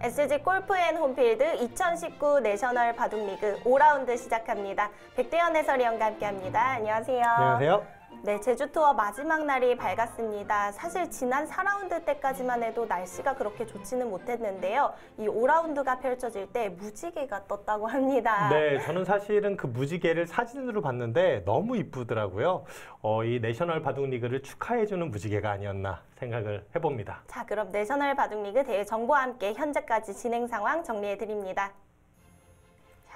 SG 골프앤 홈필드 2019 내셔널 바둑리그 5라운드 시작합니다. 백대현 해설위원과 함께합니다. 안녕하세요. 안녕하세요. 네, 제주투어 마지막 날이 밝았습니다. 사실 지난 4라운드 때까지만 해도 날씨가 그렇게 좋지는 못했는데요. 이 5라운드가 펼쳐질 때 무지개가 떴다고 합니다. 네, 저는 사실은 그 무지개를 사진으로 봤는데 너무 이쁘더라고요. 이 내셔널 바둑리그를 축하해주는 무지개가 아니었나 생각을 해봅니다. 자, 그럼 내셔널 바둑리그 대회 정보와 함께 현재까지 진행 상황 정리해드립니다.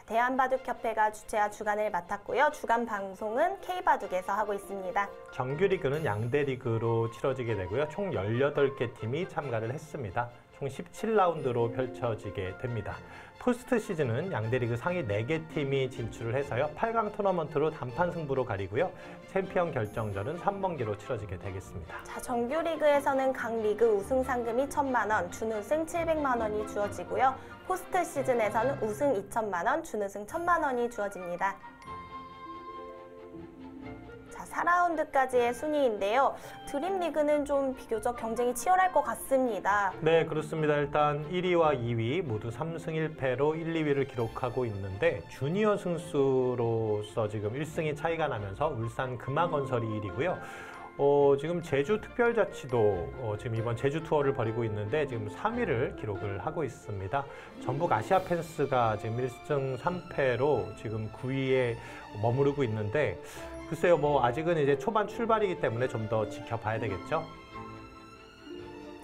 대한바둑협회가 주최와 주간을 맡았고요. 주간 방송은 K바둑에서 하고 있습니다. 정규리그는 양대 리그로 치러지게 되고요. 총 18개 팀이 참가를 했습니다. 총 17라운드로 펼쳐지게 됩니다. 포스트 시즌은 양대 리그 상위 4개 팀이 진출을 해서요. 8강 토너먼트로 단판 승부로 가리고요. 챔피언 결정전은 3번기로 치러지게 되겠습니다. 자, 정규리그에서는 각 리그 우승 상금이 1,000만 원, 준우승 700만 원이 주어지고요. 포스트 시즌에서는 우승 2,000만 원, 준우승 1,000만 원이 주어집니다. 자, 4라운드까지의 순위인데요. 드림리그는 좀 비교적 경쟁이 치열할 것 같습니다. 네, 그렇습니다. 일단 1위와 2위 모두 3승 1패로 1, 2위를 기록하고 있는데 주니어 승수로서 지금 1승이 차이가 나면서 울산 금화건설이 1위고요. 지금 제주특별자치도 지금 이번 제주 투어를 벌이고 있는데 지금 3위를 기록을 하고 있습니다. 전북 아시아펜스가 지금 1승 3패로 지금 9위에 머무르고 있는데 글쎄요, 아직은 이제 초반 출발이기 때문에 좀 더 지켜봐야 되겠죠.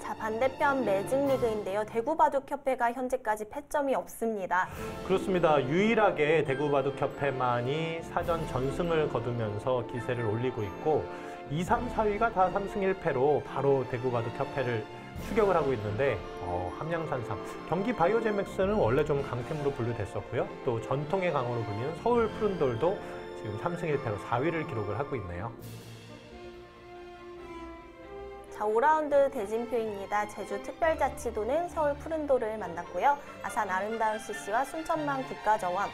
자, 반대편 매직리그인데요. 대구바둑협회가 현재까지 패점이 없습니다. 그렇습니다. 유일하게 대구바둑협회만이 사전 전승을 거두면서 기세를 올리고 있고 2, 3, 4위가 다 3승 1패로 바로 대구바둑협회를 추격을 하고 있는데 함양산삼, 경기 바이오제맥스는 원래 좀 강팀으로 분류됐었고요. 또 전통의 강호로 불리는 서울 푸른돌도 지금 3승 1패로 4위를 기록을 하고 있네요. 자, 5라운드 대진표입니다. 제주특별자치도는 서울 푸른돌을 만났고요. 아산 아름다운 CC와 순천만 국가정원,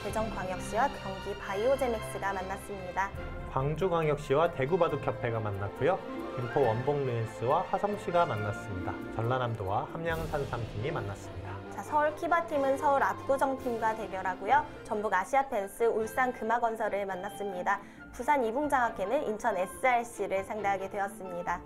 대전광역시와 경기 바이오제맥스가 만났습니다. 광주광역시와 대구바둑협회가 만났고요. 김포 원봉루엔스와 화성시가 만났습니다. 전라남도와 함양산삼팀이 만났습니다. 자, 서울 키바팀은 서울 압구정팀과 대결하고요. 전북 아시아펜스 울산 금화건설을 만났습니다. 부산 이붕장학회는 인천 SRC를 상대하게 되었습니다.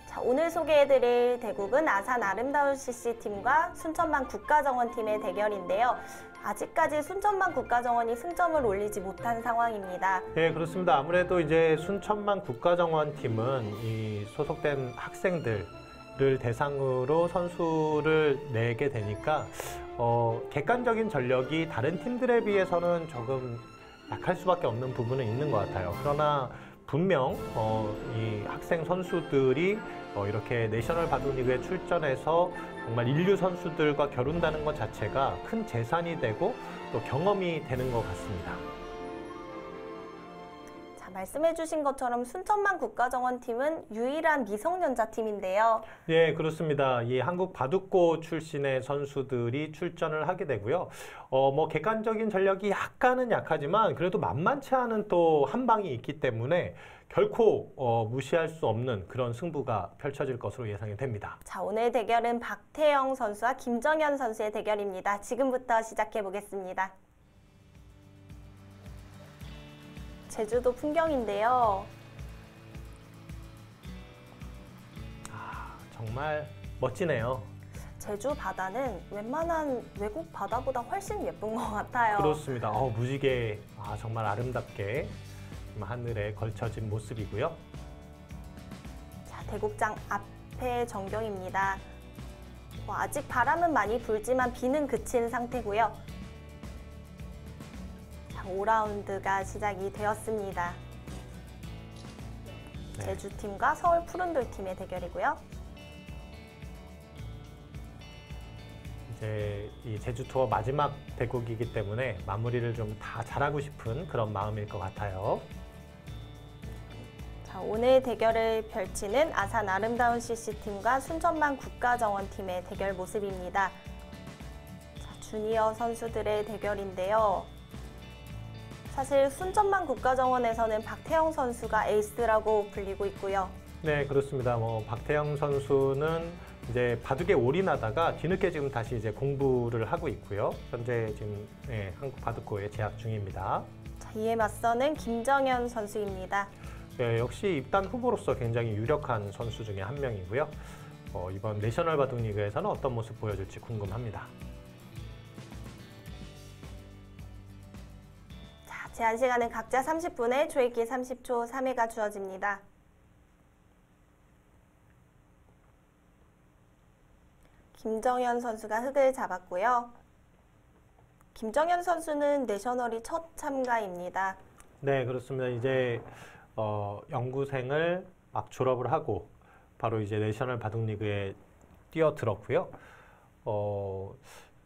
자, 오늘 소개해드릴 대국은 아산 아름다운 CC팀과 순천만 국가정원팀의 대결인데요. 아직까지 순천만 국가정원이 승점을 올리지 못한 상황입니다. 네, 그렇습니다. 아무래도 이제 순천만 국가정원팀은 이 소속된 학생들을 대상으로 선수를 내게 되니까 객관적인 전력이 다른 팀들에 비해서는 조금 약할 수밖에 없는 부분은 있는 것 같아요. 그러나 분명 이 학생 선수들이 이렇게 내셔널 바둑리그에 출전해서 정말 인류 선수들과 겨룬다는 것 자체가 큰 재산이 되고 또 경험이 되는 것 같습니다. 자, 말씀해주신 것처럼 순천만 국가정원팀은 유일한 미성년자 팀인데요. 네, 그렇습니다. 이 한국 바둑고 출신의 선수들이 출전을 하게 되고요. 객관적인 전력이 약간은 약하지만 그래도 만만치 않은 또 한 방이 있기 때문에 결코 무시할 수 없는 그런 승부가 펼쳐질 것으로 예상이 됩니다. 자, 오늘 대결은 박태영 선수와 김정현 선수의 대결입니다. 지금부터 시작해 보겠습니다. 제주도 풍경인데요. 정말 멋지네요. 제주 바다는 웬만한 외국 바다보다 훨씬 예쁜 것 같아요. 그렇습니다. 무지개 정말 아름답게 하늘에 걸쳐진 모습이고요. 자, 대국장 앞에 전경입니다. 아직 바람은 많이 불지만 비는 그친 상태고요. 자, 5라운드가 시작이 되었습니다. 네. 제주팀과 서울 푸른돌팀의 대결이고요. 이제 이 제주 투어 마지막 대국이기 때문에 마무리를 좀 다 잘하고 싶은 그런 마음일 것 같아요. 자, 오늘 대결을 펼치는 아산 아름다운 CC팀과 순천만 국가정원팀의 대결 모습입니다. 자, 주니어 선수들의 대결인데요. 사실 순천만 국가정원에서는 박태영 선수가 에이스라고 불리고 있고요. 네, 그렇습니다. 박태영 선수는 이제 바둑에 올인하다가 뒤늦게 지금 다시 이제 공부를 하고 있고요. 현재 지금 한국 바둑고에 재학 중입니다. 자, 이에 맞서는 김정현 선수입니다. 네, 역시 입단 후보로서 굉장히 유력한 선수 중에 한 명이고요. 이번 내셔널 바둑리그에서는 어떤 모습 보여줄지 궁금합니다. 자, 제한 시간은 각자 30분에 조이기 30초 3회가 주어집니다. 김정현 선수가 흙을 잡았고요. 김정현 선수는 내셔널이 첫 참가입니다. 네, 그렇습니다. 이제 연구생을 막 졸업을 하고 바로 이제 내셔널 바둑리그에 뛰어들었고요.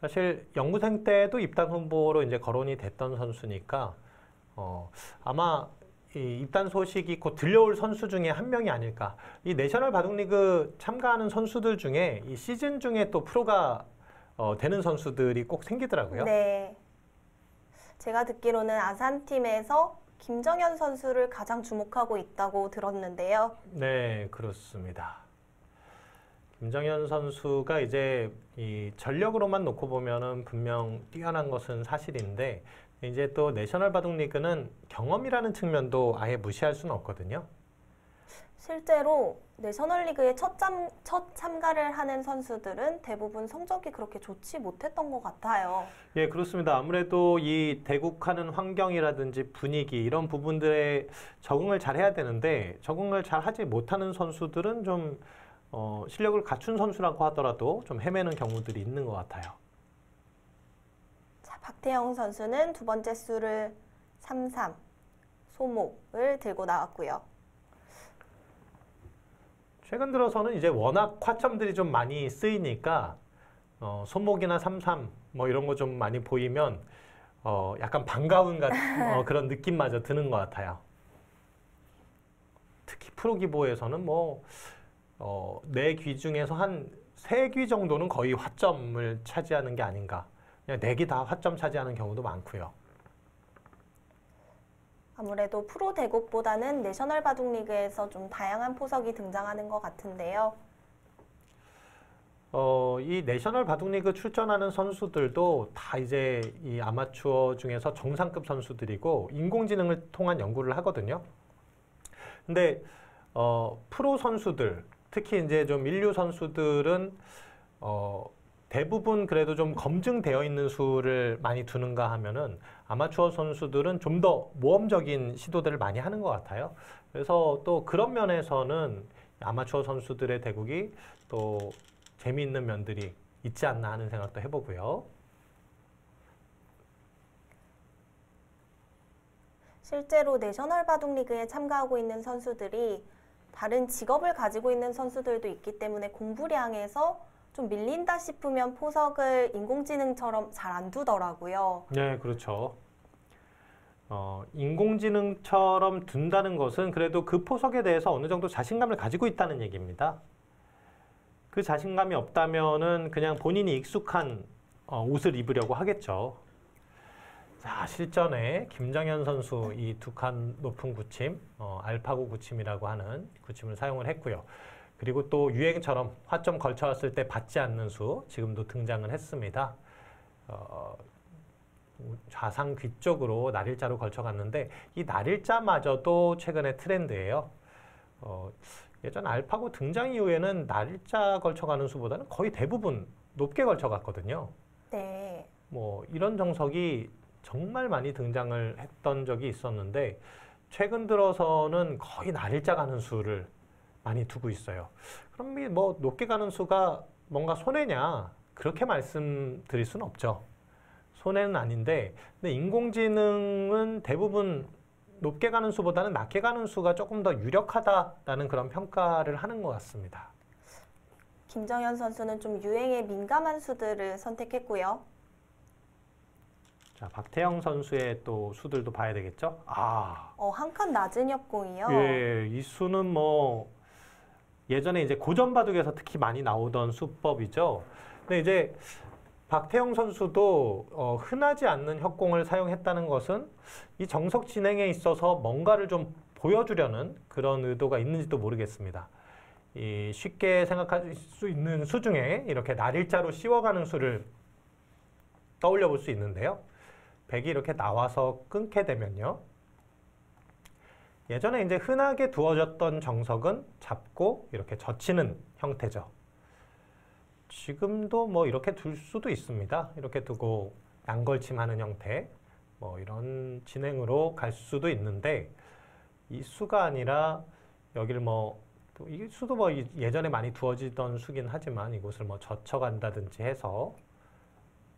사실 연구생 때도 입단 후보로 이제 거론이 됐던 선수니까 아마 이 입단 소식이 곧 들려올 선수 중에 한 명이 아닐까. 이 내셔널 바둑리그 참가하는 선수들 중에 이 시즌 중에 또 프로가 되는 선수들이 꼭 생기더라고요. 네. 제가 듣기로는 아산팀에서 김정현 선수를 가장 주목하고 있다고 들었는데요. 네, 그렇습니다. 김정현 선수가 이제 이 전력으로만 놓고 보면은 분명 뛰어난 것은 사실인데 이제 또 내셔널 바둑리그는 경험이라는 측면도 아예 무시할 수는 없거든요. 실제로 내셔널리그에 첫 참가를 하는 선수들은 대부분 성적이 그렇게 좋지 못했던 것 같아요. 예, 그렇습니다. 아무래도 이 대국하는 환경이라든지 분위기 이런 부분들에 적응을 잘 해야 되는데 적응을 잘 하지 못하는 선수들은 좀 실력을 갖춘 선수라고 하더라도 좀 헤매는 경우들이 있는 것 같아요. 자, 박태영 선수는 두 번째 수를 3-3 소목을 들고 나왔고요. 최근 들어서는 이제 워낙 화점들이 좀 많이 쓰이니까 손목이나 3-3 뭐 이런 거 좀 많이 보이면 약간 반가운 같은 그런 느낌마저 드는 것 같아요. 특히 프로기보에서는 네 귀 중에서 한 3귀 정도는 거의 화점을 차지하는 게 아닌가. 그냥 4귀 다 화점 차지하는 경우도 많고요. 아무래도 프로 대국보다는 내셔널 바둑리그에서 좀 다양한 포석이 등장하는 것 같은데요. 이 내셔널 바둑리그 출전하는 선수들도 다 이제 이 아마추어 중에서 정상급 선수들이고 인공지능을 통한 연구를 하거든요. 근데 프로 선수들, 특히 이제 좀 인류 선수들은 대부분 그래도 좀 검증되어 있는 수를 많이 두는가 하면은 아마추어 선수들은 좀 더 모험적인 시도들을 많이 하는 것 같아요. 그래서 또 그런 면에서는 아마추어 선수들의 대국이 또 재미있는 면들이 있지 않나 하는 생각도 해보고요. 실제로 내셔널 바둑리그에 참가하고 있는 선수들이 다른 직업을 가지고 있는 선수들도 있기 때문에 공부량에서 좀 밀린다 싶으면 포석을 인공지능처럼 잘 안 두더라고요. 네, 그렇죠. 인공지능처럼 둔다는 것은 그래도 그 포석에 대해서 어느 정도 자신감을 가지고 있다는 얘기입니다. 그 자신감이 없다면은 그냥 본인이 익숙한 옷을 입으려고 하겠죠. 자, 실전에 김정현 선수 이 두 칸 높은 구침, 알파고 구침이라고 하는 구침을 사용을 했고요. 그리고 또 유행처럼 화점 걸쳐왔을 때 받지 않는 수 지금도 등장을 했습니다. 좌상 귀 쪽으로 날일자로 걸쳐갔는데 이 날일자마저도 최근의 트렌드예요. 예전 알파고 등장 이후에는 날일자 걸쳐가는 수보다는 거의 대부분 높게 걸쳐갔거든요. 네. 이런 정석이 정말 많이 등장을 했던 적이 있었는데 최근 들어서는 거의 날일자 가는 수를 많이 두고 있어요. 그럼 높게 가는 수가 뭔가 손해냐? 그렇게 말씀드릴 수는 없죠. 손해는 아닌데, 근데 인공지능은 대부분 높게 가는 수보다는 낮게 가는 수가 조금 더 유력하다라는 그런 평가를 하는 것 같습니다. 김정현 선수는 좀 유행에 민감한 수들을 선택했고요. 자, 박태영 선수의 또 수들도 봐야 되겠죠? 한 칸 낮은 협공이요. 예, 이 수는 예전에 이제 고전 바둑에서 특히 많이 나오던 수법이죠. 근데 이제 박태영 선수도 흔하지 않는 협공을 사용했다는 것은 이 정석 진행에 있어서 뭔가를 좀 보여주려는 그런 의도가 있는지도 모르겠습니다. 이 쉽게 생각할 수 있는 수 중에 이렇게 날일자로 씌워가는 수를 떠올려 볼 수 있는데요. 100이 이렇게 나와서 끊게 되면요. 예전에 이제 흔하게 두어졌던 정석은 잡고 이렇게 젖히는 형태죠. 지금도 뭐 이렇게 둘 수도 있습니다. 이렇게 두고 양걸침하는 형태, 뭐 이런 진행으로 갈 수도 있는데 이 수가 아니라 여기를 뭐 이 수도 뭐 예전에 많이 두어지던 수긴 하지만 이곳을 뭐 젖혀간다든지 해서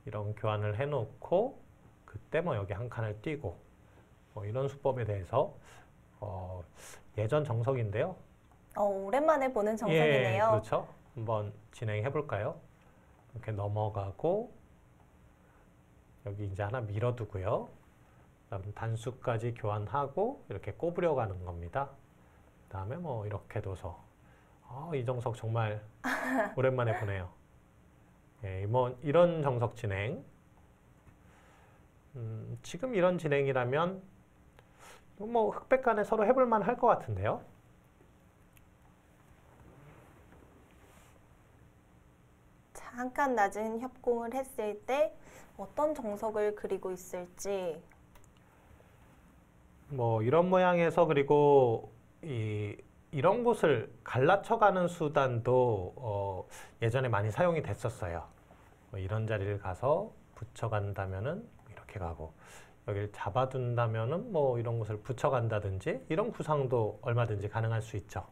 이런 교환을 해놓고 그때 뭐 여기 한 칸을 띄고 뭐 이런 수법에 대해서 예전 정석인데요. 오랜만에 보는 정석이네요. 예, 그렇죠. 한번 진행해 볼까요? 이렇게 넘어가고 여기 이제 하나 밀어두고요. 그다음 단수까지 교환하고 이렇게 꼬부려 가는 겁니다. 그다음에 뭐 이렇게 둬서 이 정석 정말 오랜만에 보네요. 예, 뭐 이런 정석 진행. 지금 이런 진행이라면 뭐 흑백 간에 서로 해볼 만 할 것 같은데요. 잠깐 낮은 협공을 했을 때 어떤 정석을 그리고 있을지. 뭐 이런 모양에서 그리고 이런 곳을 갈라쳐가는 수단도 예전에 많이 사용이 됐었어요. 뭐 이런 자리를 가서 붙여간다면은 이렇게 가고 여기를 잡아둔다면은 뭐 이런 곳을 붙여간다든지 이런 구상도 얼마든지 가능할 수 있죠.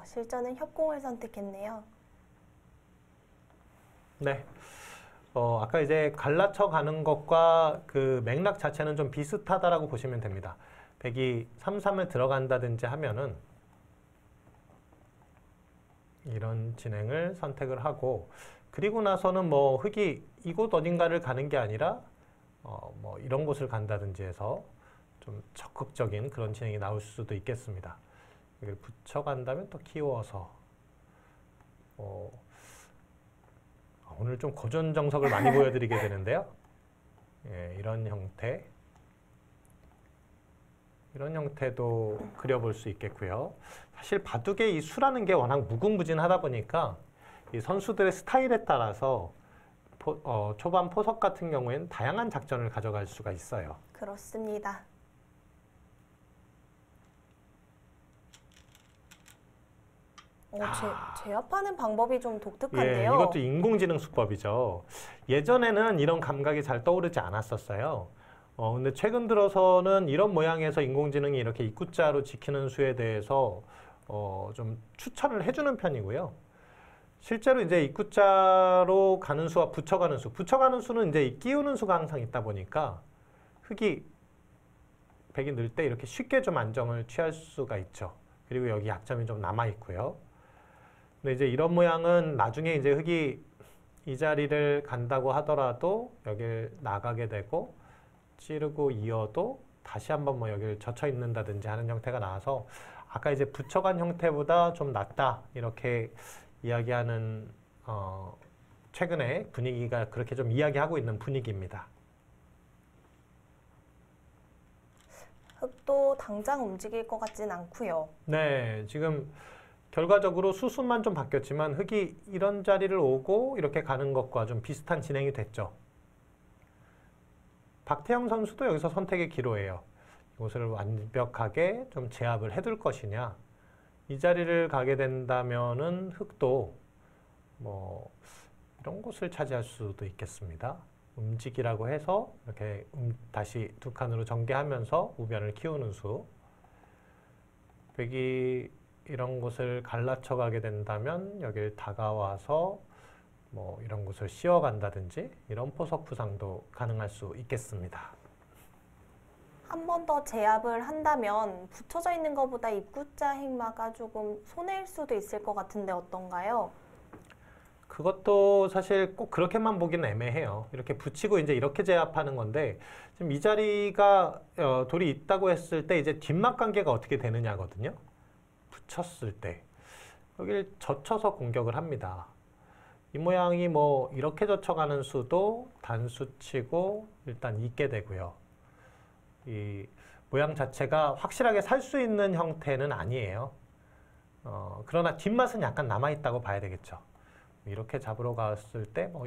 실전은 협공을 선택했네요. 네. 아까 이제 갈라쳐 가는 것과 그 맥락 자체는 좀 비슷하다라고 보시면 됩니다. 100이 3, 3을 들어간다든지 하면은 이런 진행을 선택을 하고 그리고 나서는 뭐 흑이 이곳 어딘가를 가는 게 아니라 뭐 이런 곳을 간다든지 해서 좀 적극적인 그런 진행이 나올 수도 있겠습니다. 여기를 붙여간다면 또 키워서 오늘 좀 고전 정석을 많이 보여드리게 되는데요. 예, 이런 형태도 그려볼 수 있겠고요. 사실 바둑의 이 수라는 게 워낙 무궁무진하다 보니까 이 선수들의 스타일에 따라서 초반 포석 같은 경우에는 다양한 작전을 가져갈 수가 있어요. 그렇습니다. 제압하는 방법이 좀 독특한데요. 예, 이것도 인공지능 수법이죠. 예전에는 이런 감각이 잘 떠오르지 않았었어요. 근데 최근 들어서는 이런 모양에서 인공지능이 이렇게 입구자로 지키는 수에 대해서 좀 추천을 해주는 편이고요. 실제로 이제 입구자로 가는 수와 붙여가는 수는 이제 끼우는 수가 항상 있다 보니까 흑이 100이 늘 때 이렇게 쉽게 좀 안정을 취할 수가 있죠. 그리고 여기 약점이 좀 남아 있고요. 근데 이제 이런 모양은 나중에 이제 흑이 이 자리를 간다고 하더라도 여길 나가게 되고 찌르고 이어도 다시 한번 뭐 여기를 젖혀 있는다든지 하는 형태가 나와서 아까 이제 붙여간 형태보다 좀 낫다 이렇게 이야기하는 최근에 분위기가 그렇게 좀 이야기하고 있는 분위기입니다. 흑도 당장 움직일 것 같진 않고요. 네, 지금 결과적으로 수순만 좀 바뀌었지만 흑이 이런 자리를 오고 이렇게 가는 것과 좀 비슷한 진행이 됐죠. 박태영 선수도 여기서 선택의 기로예요. 이곳을 완벽하게 좀 제압을 해둘 것이냐. 이 자리를 가게 된다면은 흑도 뭐 이런 곳을 차지할 수도 있겠습니다. 움직이라고 해서 이렇게 다시 두 칸으로 전개하면서 우변을 키우는 수. 100이 이런 곳을 갈라쳐 가게 된다면 여기를 다가와서 뭐 이런 곳을 씌워간다든지 이런 포석 구상도 가능할 수 있겠습니다. 한 번 더 제압을 한다면 붙여져 있는 것보다 입구자 행마가 조금 손해일 수도 있을 것 같은데 어떤가요? 그것도 사실 꼭 그렇게만 보기는 애매해요. 이렇게 붙이고 이제 이렇게 제압하는 건데 지금 이 자리가 돌이 있다고 했을 때 이제 뒷막 관계가 어떻게 되느냐거든요. 붙였을 때 여기를 젖혀서 공격을 합니다. 이 모양이 뭐 이렇게 젖혀가는 수도 단수치고 일단 있게 되고요. 이 모양 자체가 확실하게 살 수 있는 형태는 아니에요. 그러나 뒷맛은 약간 남아있다고 봐야 되겠죠. 이렇게 잡으러 갔을 때 뭐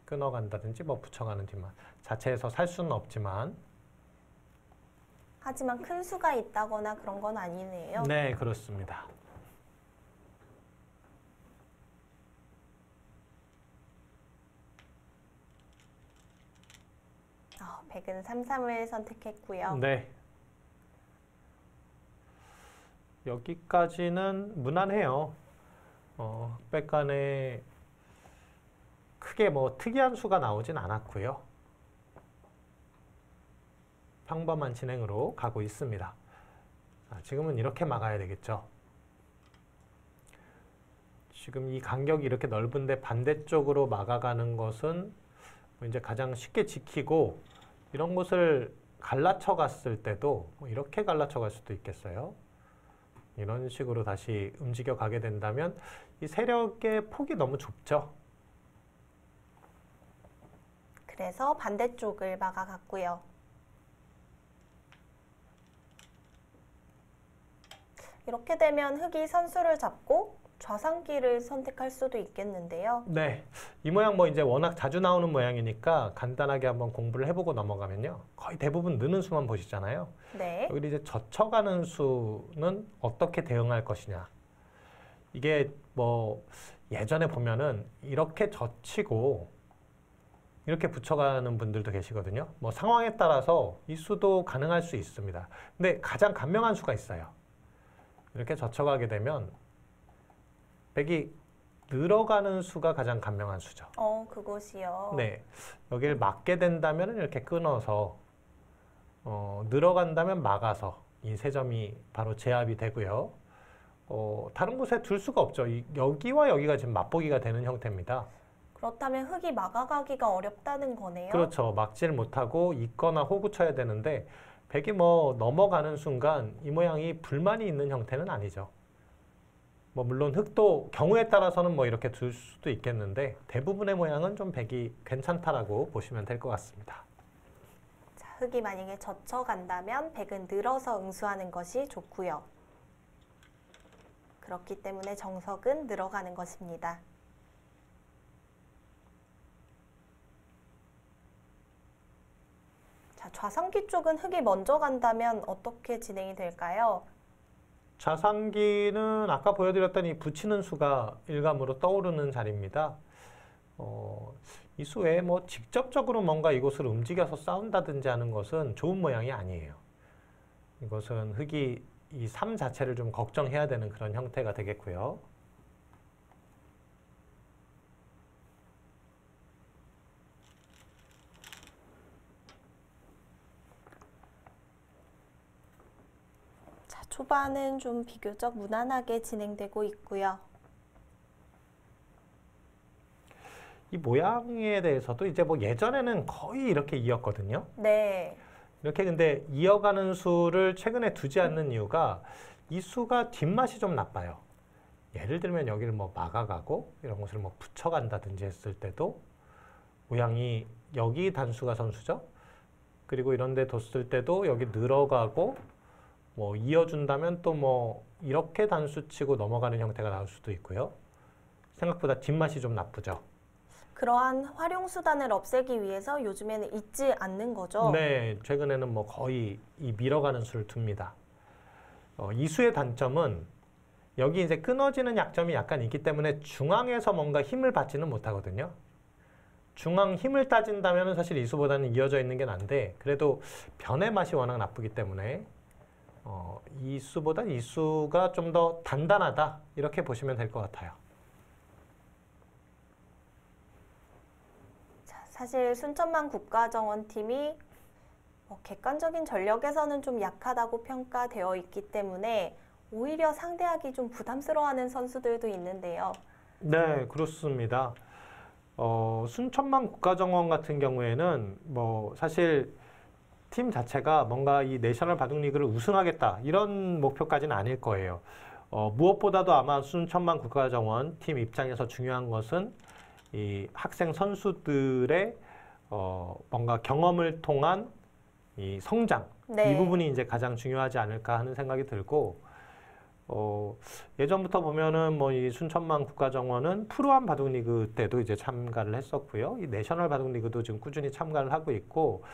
끊어간다든지 뭐 붙여가는 뒷맛 자체에서 살 수는 없지만 하지만 큰 수가 있다거나 그런 건 아니네요. 네, 그렇습니다. 백은 3-3을 선택했고요. 네. 여기까지는 무난해요. 흑백 간에 크게 뭐 특이한 수가 나오진 않았고요. 평범한 진행으로 가고 있습니다. 지금은 이렇게 막아야 되겠죠. 지금 이 간격이 이렇게 넓은데 반대쪽으로 막아가는 것은 이제 가장 쉽게 지키고 이런 곳을 갈라쳐 갔을 때도 뭐 이렇게 갈라쳐 갈 수도 있겠어요. 이런 식으로 다시 움직여 가게 된다면 이 세력의 폭이 너무 좁죠. 그래서 반대쪽을 막아갔고요. 이렇게 되면 흑이 선수를 잡고 좌상기를 선택할 수도 있겠는데요. 네, 이 모양 뭐 이제 워낙 자주 나오는 모양이니까 간단하게 한번 공부를 해보고 넘어가면요. 거의 대부분 느는 수만 보시잖아요. 네. 여기 이제 젖혀가는 수는 어떻게 대응할 것이냐. 이게 뭐 예전에 보면은 이렇게 젖히고 이렇게 붙여가는 분들도 계시거든요. 뭐 상황에 따라서 이 수도 가능할 수 있습니다. 근데 가장 간명한 수가 있어요. 이렇게 젖혀가게 되면 백이 늘어가는 수가 가장 간명한 수죠. 그곳이요. 네, 여기를 막게 된다면 이렇게 끊어서 늘어간다면 막아서 이 세 점이 바로 제압이 되고요. 다른 곳에 둘 수가 없죠. 여기와 여기가 지금 맞보기가 되는 형태입니다. 그렇다면 흑이 막아가기가 어렵다는 거네요. 그렇죠. 막지를 못하고 있거나 호구 쳐야 되는데 백이 뭐 넘어가는 순간 이 모양이 불만이 있는 형태는 아니죠. 뭐 물론 흑도 경우에 따라서는 뭐 이렇게 둘 수도 있겠는데 대부분의 모양은 좀 백이 괜찮다라고 보시면 될 것 같습니다. 자, 흑이 만약에 젖혀간다면 백은 늘어서 응수하는 것이 좋고요. 그렇기 때문에 정석은 늘어가는 것입니다. 자, 좌상기 쪽은 흑이 먼저 간다면 어떻게 진행이 될까요? 좌상기는 아까 보여드렸던 이 붙이는 수가 일감으로 떠오르는 자리입니다. 이 수에 뭐 직접적으로 뭔가 이곳을 움직여서 싸운다든지 하는 것은 좋은 모양이 아니에요. 이것은 흑이 이 3 자체를 좀 걱정해야 되는 그런 형태가 되겠고요. 초반은 좀 비교적 무난하게 진행되고 있고요. 이 모양에 대해서도 이제 뭐 예전에는 거의 이렇게 이었거든요. 네. 이렇게 근데 이어가는 수를 최근에 두지 않는 이유가 이 수가 뒷맛이 좀 나빠요. 예를 들면 여기를 뭐 막아가고 이런 것을 뭐 붙여간다든지 했을 때도 모양이 여기 단수가 선수죠. 그리고 이런 데 뒀을 때도 여기 늘어가고 뭐 이어준다면 또 뭐 이렇게 단수 치고 넘어가는 형태가 나올 수도 있고요. 생각보다 뒷맛이 좀 나쁘죠. 그러한 활용 수단을 없애기 위해서 요즘에는 잊지 않는 거죠. 네, 최근에는 뭐 거의 이 밀어가는 수를 둡니다. 이 수의 단점은 여기 이제 끊어지는 약점이 약간 있기 때문에 중앙에서 뭔가 힘을 받지는 못하거든요. 중앙 힘을 따진다면 사실 이 수보다는 이어져 있는 게 난데 그래도 변의 맛이 워낙 나쁘기 때문에 이 수보다 이 수가 좀 더 단단하다 이렇게 보시면 될 것 같아요. 자, 사실 순천만 국가정원팀이 객관적인 전력에서는 좀 약하다고 평가되어 있기 때문에 오히려 상대하기 좀 부담스러워하는 선수들도 있는데요. 네, 그렇습니다. 순천만 국가정원 같은 경우에는 뭐 사실 팀 자체가 뭔가 이 내셔널 바둑리그를 우승하겠다 이런 목표까지는 아닐 거예요. 무엇보다도 아마 순천만 국가정원 팀 입장에서 중요한 것은 이 학생 선수들의 뭔가 경험을 통한 이 성장, 네. 이 부분이 이제 가장 중요하지 않을까 하는 생각이 들고, 예전부터 보면은 뭐 이 순천만 국가정원은 프로암 바둑리그 때도 이제 참가를 했었고요. 이 내셔널 바둑리그도 지금 꾸준히 참가를 하고 있고,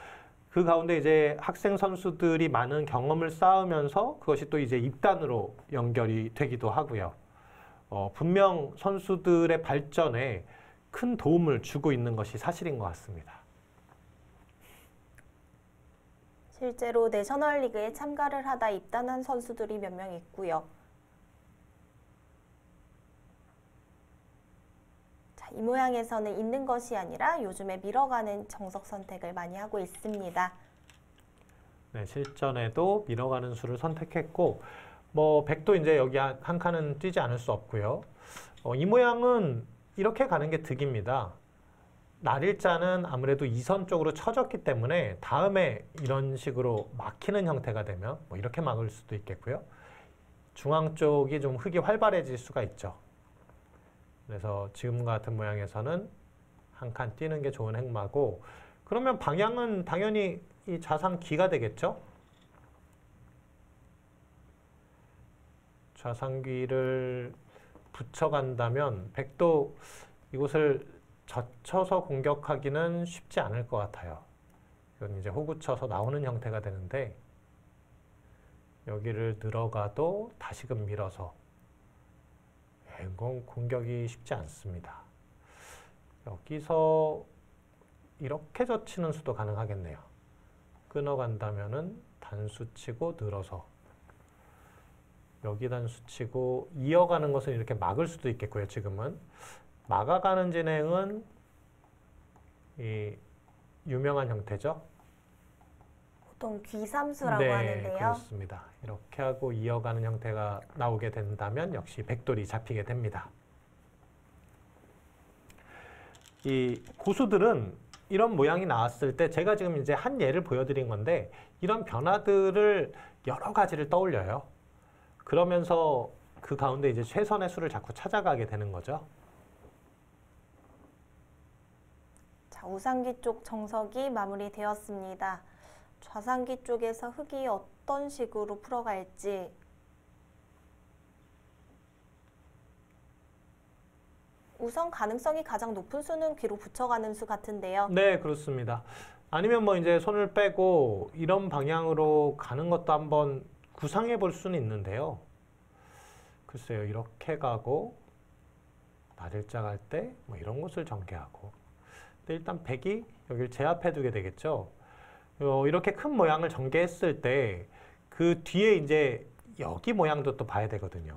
그 가운데 이제 학생 선수들이 많은 경험을 쌓으면서 그것이 또 이제 입단으로 연결이 되기도 하고요. 분명 선수들의 발전에 큰 도움을 주고 있는 것이 사실인 것 같습니다. 실제로 내셔널리그에 참가를 하다 입단한 선수들이 몇 명 있고요. 자, 이 모양에서는 있는 것이 아니라 요즘에 밀어가는 정석 선택을 많이 하고 있습니다. 네, 실전에도 밀어가는 수를 선택했고, 뭐 백도 이제 여기 한 칸은 뛰지 않을 수 없고요. 이 모양은 이렇게 가는 게 득입니다. 날일자는 아무래도 2선 쪽으로 쳐졌기 때문에 다음에 이런 식으로 막히는 형태가 되면 뭐 이렇게 막을 수도 있겠고요. 중앙 쪽이 좀 흙이 활발해질 수가 있죠. 그래서 지금 같은 모양에서는 한 칸 뛰는 게 좋은 행마고, 그러면 방향은 당연히 이 좌상귀가 되겠죠. 좌상귀를 붙여간다면 백도 이곳을 젖혀서 공격하기는 쉽지 않을 것 같아요. 이건 이제 호구쳐서 나오는 형태가 되는데, 여기를 들어가도 다시금 밀어서, 이건 공격이 쉽지 않습니다. 여기서 이렇게 젖히는 수도 가능하겠네요. 끊어간다면은 단수 치고 늘어서, 여기 단수 치고 이어가는 것은 이렇게 막을 수도 있겠고요. 지금은 막아가는 진행은 이 유명한 형태죠. 보통 귀삼수라고 네, 하는데요. 그렇습니다. 이렇게 하고 이어가는 형태가 나오게 된다면 역시 백돌이 잡히게 됩니다. 이 고수들은 이런 모양이 나왔을 때 제가 지금 이제 한 예를 보여드린 건데, 이런 변화들을 여러 가지를 떠올려요. 그러면서 그 가운데 이제 최선의 수를 자꾸 찾아가게 되는 거죠. 자, 우상기 쪽 정석이 마무리되었습니다. 좌상기 쪽에서 흙이 어떤 식으로 풀어갈지. 우선 가능성이 가장 높은 수는 귀로 붙여가는 수 같은데요. 네, 그렇습니다. 아니면 뭐 이제 손을 빼고 이런 방향으로 가는 것도 한번 구상해 볼 수는 있는데요. 글쎄요, 이렇게 가고 날일자 갈 때 뭐 이런 것을 전개하고. 근데 일단 백이 여기를 제압해 두게 되겠죠. 이렇게 큰 모양을 전개했을 때 그 뒤에 이제 여기 모양도 또 봐야 되거든요.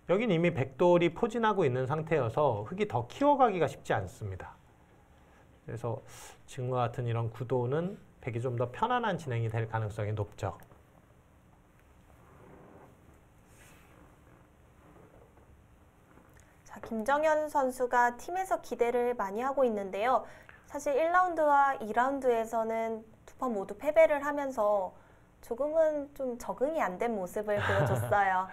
여긴 이미 백돌이 포진하고 있는 상태여서 흙이 더 키워가기가 쉽지 않습니다. 그래서 지금과 같은 이런 구도는 백이 좀 더 편안한 진행이 될 가능성이 높죠. 자, 김정현 선수가 팀에서 기대를 많이 하고 있는데요. 사실 1라운드와 2라운드에서는 두 번 모두 패배를 하면서 조금은 좀 적응이 안 된 모습을 보여줬어요.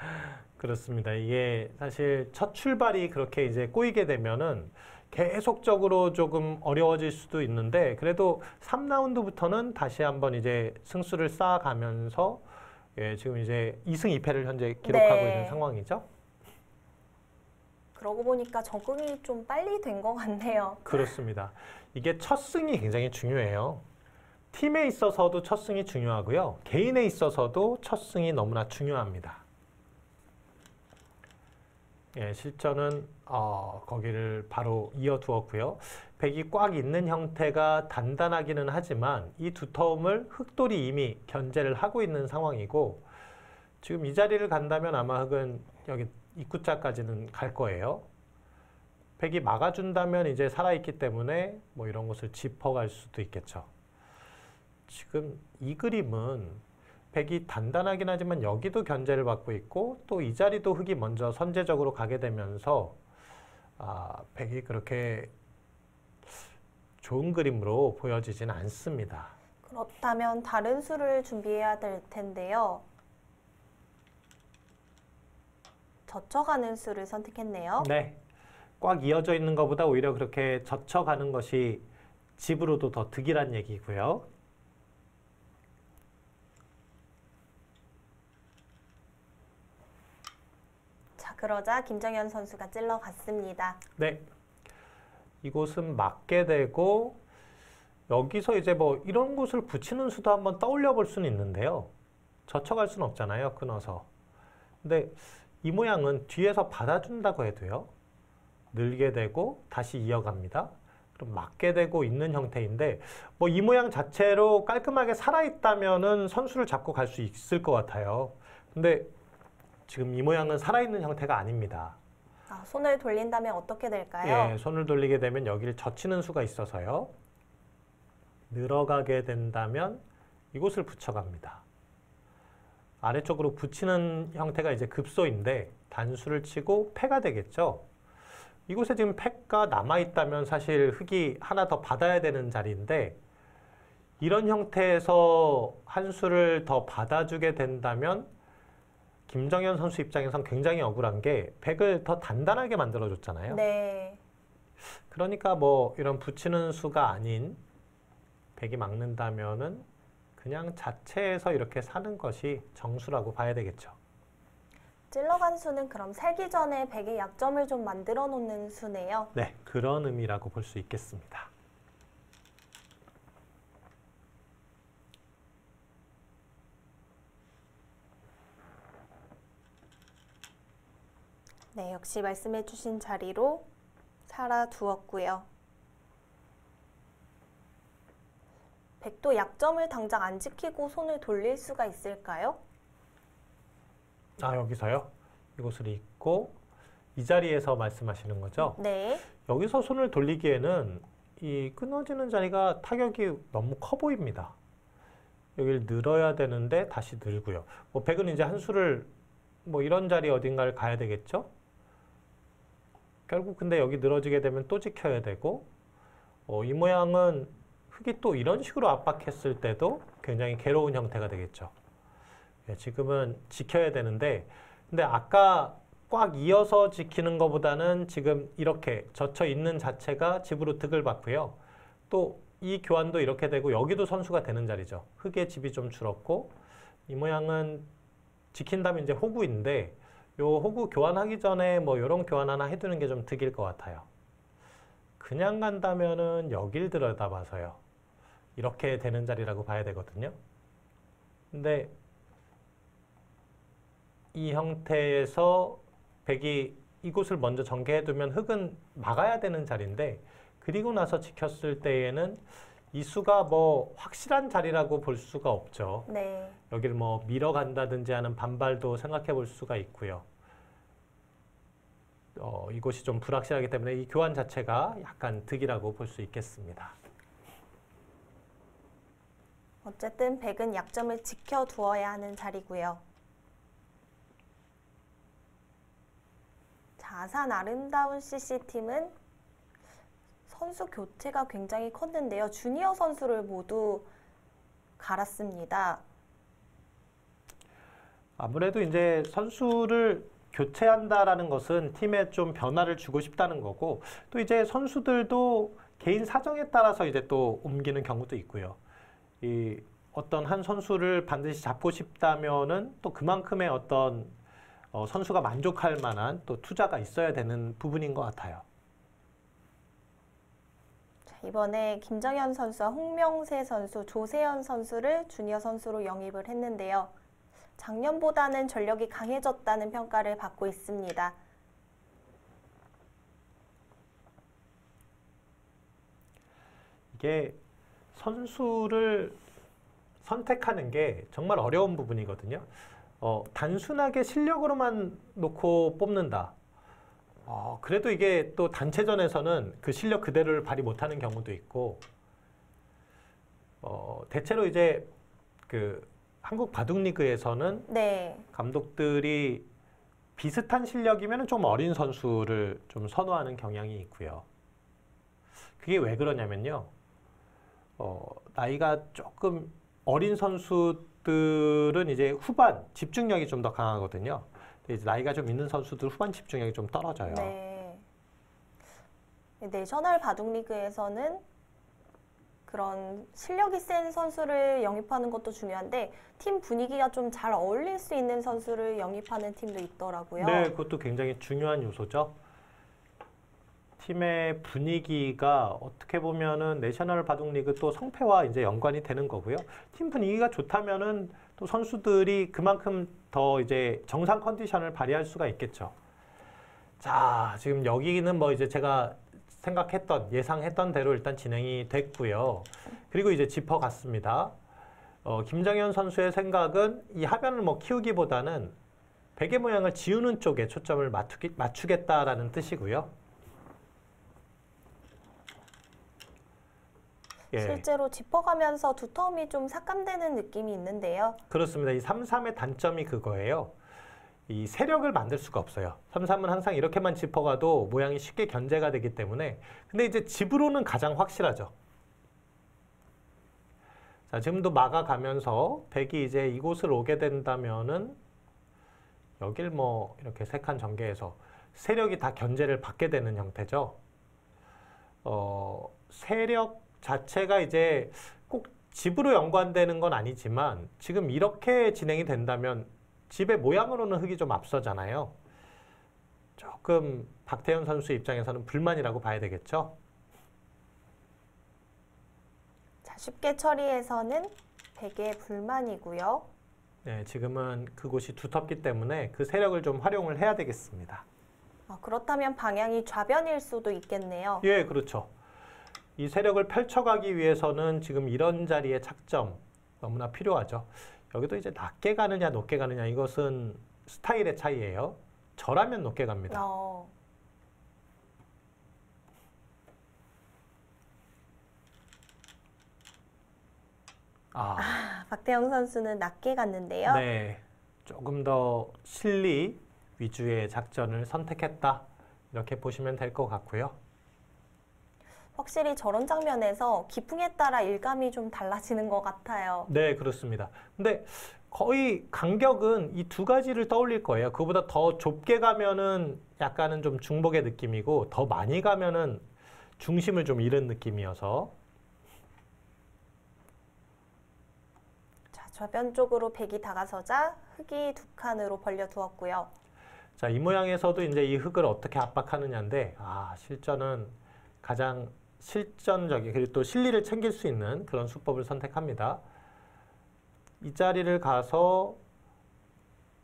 그렇습니다. 이게 사실 첫 출발이 그렇게 이제 꼬이게 되면은 계속적으로 조금 어려워질 수도 있는데, 그래도 3라운드부터는 다시 한번 이제 승수를 쌓아가면서, 예, 지금 이제 2승 2패를 현재 기록하고 네. 있는 상황이죠. 그러고 보니까 적응이 좀 빨리 된 것 같네요. 그렇습니다. 이게 첫 승이 굉장히 중요해요. 팀에 있어서도 첫 승이 중요하고요. 개인에 있어서도 첫 승이 너무나 중요합니다. 예, 실전은 거기를 바로 이어두었고요. 백이 꽉 있는 형태가 단단하기는 하지만 이 두터움을 흑돌이 이미 견제를 하고 있는 상황이고, 지금 이 자리를 간다면 아마 흑은 여기 입구자까지는 갈 거예요. 백이 막아준다면 이제 살아있기 때문에 뭐 이런 것을 짚어갈 수도 있겠죠. 지금 이 그림은 백이 단단하긴 하지만 여기도 견제를 받고 있고, 또 이 자리도 흑이 먼저 선제적으로 가게 되면서 백이 그렇게 좋은 그림으로 보여지진 않습니다. 그렇다면 다른 수를 준비해야 될 텐데요. 젖혀가는 수를 선택했네요. 네. 꽉 이어져 있는 것보다 오히려 그렇게 젖혀가는 것이 집으로도 더 득이란 얘기고요. 자, 그러자 김정현 선수가 찔러갔습니다. 네. 이곳은 맞게 되고 여기서 이제 뭐 이런 곳을 붙이는 수도 한번 떠올려 볼 수는 있는데요. 젖혀갈 수는 없잖아요. 끊어서. 근데 이 모양은 뒤에서 받아준다고 해도요. 늘게 되고 다시 이어갑니다. 그럼 맞게 되고 있는 형태인데 뭐 이 모양 자체로 깔끔하게 살아있다면은 선수를 잡고 갈 수 있을 것 같아요. 근데 지금 이 모양은 살아있는 형태가 아닙니다. 아, 손을 돌린다면 어떻게 될까요? 예, 손을 돌리게 되면 여기를 젖히는 수가 있어서요. 늘어가게 된다면 이곳을 붙여갑니다. 아래쪽으로 붙이는 형태가 이제 급소인데 단수를 치고 패가 되겠죠. 이곳에 지금 패가 남아있다면 사실 흙이 하나 더 받아야 되는 자리인데 이런 형태에서 한 수를 더 받아주게 된다면 김정현 선수 입장에선 굉장히 억울한 게 백을 더 단단하게 만들어줬잖아요. 네. 그러니까 뭐 이런 붙이는 수가 아닌 백이 막는다면은 그냥 자체에서 이렇게 사는 것이 정수라고 봐야 되겠죠. 찔러간 수는 그럼 살기 전에 백의 약점을 좀 만들어 놓는 수네요. 네, 그런 의미라고 볼 수 있겠습니다. 네, 역시 말씀해 주신 자리로 살아두었고요. 백도 약점을 당장 안 지키고 손을 돌릴 수가 있을까요? 아, 여기서요? 이곳을 잊고 이 자리에서 말씀하시는 거죠? 네. 여기서 손을 돌리기에는 이 끊어지는 자리가 타격이 너무 커 보입니다. 여기를 늘어야 되는데 다시 늘고요. 뭐 백은 이제 한 수를 뭐 이런 자리 어딘가를 가야 되겠죠? 결국 근데 여기 늘어지게 되면 또 지켜야 되고 이 모양은 흙이 또 이런 식으로 압박했을 때도 굉장히 괴로운 형태가 되겠죠. 예, 지금은 지켜야 되는데 근데 아까 꽉 이어서 지키는 것보다는 지금 이렇게 젖혀 있는 자체가 집으로 득을 받고요. 또 이 교환도 이렇게 되고 여기도 선수가 되는 자리죠. 흙의 집이 좀 줄었고 이 모양은 지킨다면 이제 호구인데 요 호구 교환하기 전에 뭐 이런 교환 하나 해두는 게 좀 득일 것 같아요. 그냥 간다면은 여길 들여다봐서요. 이렇게 되는 자리라고 봐야 되거든요. 근데 이 형태에서 백이 이곳을 먼저 전개해두면 흙은 막아야 되는 자리인데 그리고 나서 지켰을 때에는 이 수가 뭐 확실한 자리라고 볼 수가 없죠. 네. 여기를 뭐 밀어간다든지 하는 반발도 생각해 볼 수가 있고요. 이곳이 좀 불확실하기 때문에 이 교환 자체가 약간 득이라고 볼 수 있겠습니다. 어쨌든 백은 약점을 지켜두어야 하는 자리고요. 자, 아산 아름다운 CC팀은 선수 교체가 굉장히 컸는데요. 주니어 선수를 모두 갈았습니다. 아무래도 이제 선수를 교체한다라는 것은 팀에 좀 변화를 주고 싶다는 거고 또 이제 선수들도 개인 사정에 따라서 이제 또 옮기는 경우도 있고요. 이 어떤 한 선수를 반드시 잡고 싶다면은 또 그만큼의 어떤 선수가 만족할 만한 또 투자가 있어야 되는 부분인 것 같아요. 자, 이번에 김정현 선수와 홍명세 선수, 조세현 선수를 주니어 선수로 영입을 했는데요. 작년보다는 전력이 강해졌다는 평가를 받고 있습니다. 이게 선수를 선택하는 게 정말 어려운 부분이거든요. 단순하게 실력으로만 놓고 뽑는다. 그래도 이게 또 단체전에서는 그 실력 그대로를 발휘 못하는 경우도 있고, 대체로 이제 그 한국 바둑리그에서는 네. 감독들이 비슷한 실력이면 좀 어린 선수를 좀 선호하는 경향이 있고요. 그게 왜 그러냐면요. 나이가 조금 어린 선수들은 이제 후반 집중력이 좀 더 강하거든요. 근데 이제 나이가 좀 있는 선수들 후반 집중력이 좀 떨어져요. 네. 내셔널 바둑리그에서는 그런 실력이 센 선수를 영입하는 것도 중요한데 팀 분위기가 좀 잘 어울릴 수 있는 선수를 영입하는 팀도 있더라고요. 네, 그것도 굉장히 중요한 요소죠. 팀의 분위기가 어떻게 보면은 내셔널 바둑리그 또 성패와 이제 연관이 되는 거고요. 팀 분위기가 좋다면은 또 선수들이 그만큼 더 이제 정상 컨디션을 발휘할 수가 있겠죠. 자, 지금 여기는 뭐 이제 제가 생각했던, 예상했던 대로 일단 진행이 됐고요. 그리고 이제 짚어갔습니다. 김정현 선수의 생각은 이 하변을 뭐 키우기보다는 베개 모양을 지우는 쪽에 초점을 맞추겠다라는 뜻이고요. 예, 실제로 짚어가면서 두터움이 좀 삭감되는 느낌이 있는데요. 그렇습니다. 이 3-3의 단점이 그거예요. 이 세력을 만들 수가 없어요. 3-3은 항상 이렇게만 짚어가도 모양이 쉽게 견제가 되기 때문에. 근데 이제 집으로는 가장 확실하죠. 자, 지금도 막아가면서 백이 이제 이곳을 오게 된다면은 여길 뭐 이렇게 세 칸 전개해서 세력이 다 견제를 받게 되는 형태죠. 세력 자체가 이제 꼭 집으로 연관되는 건 아니지만 지금 이렇게 진행이 된다면 집의 모양으로는 흙이 좀 앞서잖아요. 조금 박태현 선수 입장에서는 불만이라고 봐야 되겠죠. 자, 쉽게 처리해서는 백의 불만이고요. 네, 지금은 그곳이 두텁기 때문에 그 세력을 좀 활용을 해야 되겠습니다. 그렇다면 방향이 좌변일 수도 있겠네요. 예, 그렇죠. 이 세력을 펼쳐가기 위해서는 지금 이런 자리의 착점 너무나 필요하죠. 여기도 이제 낮게 가느냐 높게 가느냐 이것은 스타일의 차이예요. 저라면 높게 갑니다. 박태영 선수는 낮게 갔는데요. 네, 조금 더 실리 위주의 작전을 선택했다. 이렇게 보시면 될 것 같고요. 확실히 저런 장면에서 기풍에 따라 일감이 좀 달라지는 것 같아요. 네, 그렇습니다. 근데 거의 간격은 이 두 가지를 떠올릴 거예요. 그보다 더 좁게 가면은 약간은 좀 중복의 느낌이고 더 많이 가면은 중심을 좀 잃은 느낌이어서. 자, 좌변 쪽으로 백이 다가서자 흙이 두 칸으로 벌려 두었고요. 자, 이 모양에서도 이제 이 흙을 어떻게 압박하느냐인데, 실전은 가장 실전적인, 그리고 또 실리를 챙길 수 있는 그런 수법을 선택합니다. 이 자리를 가서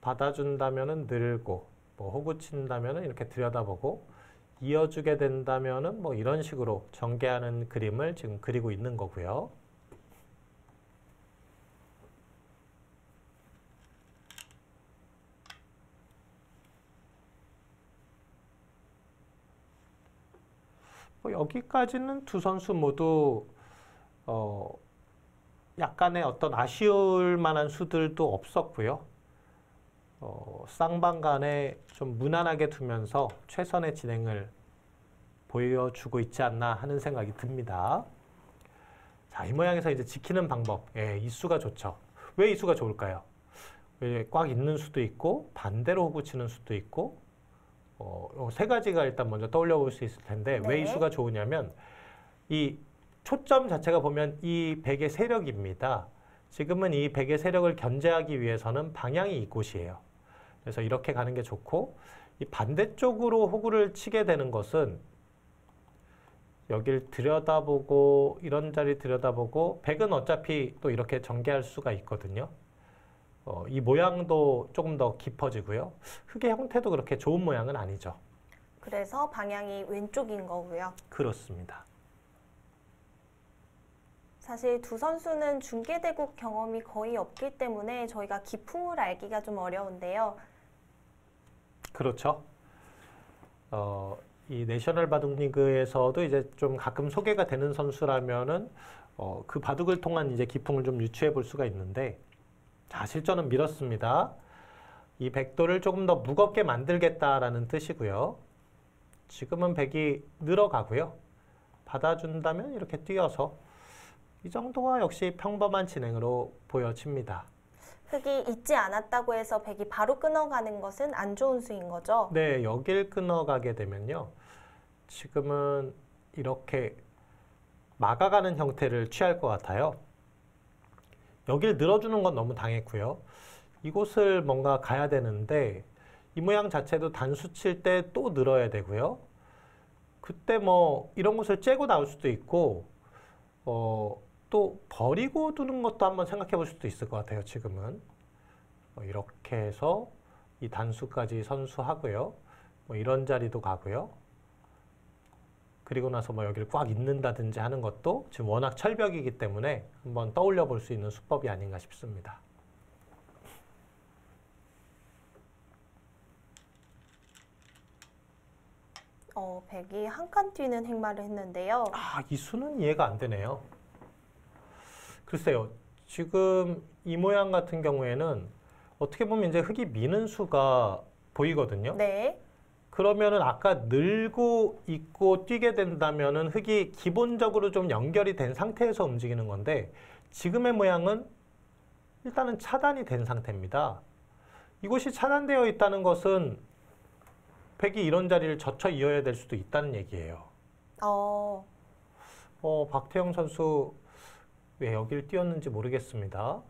받아준다면은 늘고, 뭐 호구 친다면은 이렇게 들여다보고, 이어주게 된다면은 뭐 이런 식으로 전개하는 그림을 지금 그리고 있는 거고요. 여기까지는 두 선수 모두 약간의 어떤 아쉬울 만한 수들도 없었고요. 쌍방 간에 좀 무난하게 두면서 최선의 진행을 보여주고 있지 않나 하는 생각이 듭니다. 자, 이 모양에서 이제 지키는 방법. 예, 이 수가 좋죠. 왜 이 수가 좋을까요? 꽉 있는 수도 있고 반대로 호구 치는 수도 있고 세 가지가 일단 먼저 떠올려 볼 수 있을 텐데 왜 이 수가 좋으냐면 이 초점 자체가 보면 이 백의 세력입니다. 지금은 이 백의 세력을 견제하기 위해서는 방향이 이곳이에요. 그래서 이렇게 가는 게 좋고 이 반대쪽으로 호구를 치게 되는 것은 여길 들여다보고 이런 자리 들여다보고 백은 어차피 또 이렇게 전개할 수가 있거든요. 이 모양도 조금 더 깊어지고요. 흙의 형태도 그렇게 좋은 모양은 아니죠. 그래서 방향이 왼쪽인 거고요. 그렇습니다. 사실 두 선수는 중계대국 경험이 거의 없기 때문에 저희가 기풍을 알기가 좀 어려운데요. 그렇죠. 이 내셔널 바둑리그에서도 이제 좀 가끔 소개가 되는 선수라면은 그 바둑을 통한 이제 기풍을 좀 유추해 볼 수가 있는데, 자, 실전은 밀었습니다. 이 백도를 조금 더 무겁게 만들겠다라는 뜻이고요. 지금은 백이 늘어가고요. 받아준다면 이렇게 뛰어서 이 정도가 역시 평범한 진행으로 보여집니다. 흙이 있지 않았다고 해서 백이 바로 끊어가는 것은 안 좋은 수인 거죠? 네, 여길 끊어가게 되면요. 지금은 이렇게 막아가는 형태를 취할 것 같아요. 여기를 늘어주는 건 너무 당했고요. 이곳을 뭔가 가야 되는데 이 모양 자체도 단수 칠 때 또 늘어야 되고요. 그때 뭐 이런 곳을 째고 나올 수도 있고 또 버리고 두는 것도 한번 생각해 볼 수도 있을 것 같아요. 지금은 이렇게 해서 이 단수까지 선수하고요. 뭐 이런 자리도 가고요. 그리고 나서 뭐 여기를 꽉 잇는다든지 하는 것도 지금 워낙 철벽이기 때문에 한번 떠올려 볼 수 있는 수법이 아닌가 싶습니다. 백이 한 칸 뛰는 행마를 했는데요. 이 수는 이해가 안 되네요. 글쎄요. 지금 이 모양 같은 경우에는 어떻게 보면 이제 흙이 미는 수가 보이거든요. 네. 그러면은 아까 늘고 있고 뛰게 된다면은 흙이 기본적으로 좀 연결이 된 상태에서 움직이는 건데 지금의 모양은 일단은 차단이 된 상태입니다. 이곳이 차단되어 있다는 것은 백이 이런 자리를 젖혀 이어야 될 수도 있다는 얘기예요. 박태영 선수 왜 여기를 뛰었는지 모르겠습니다.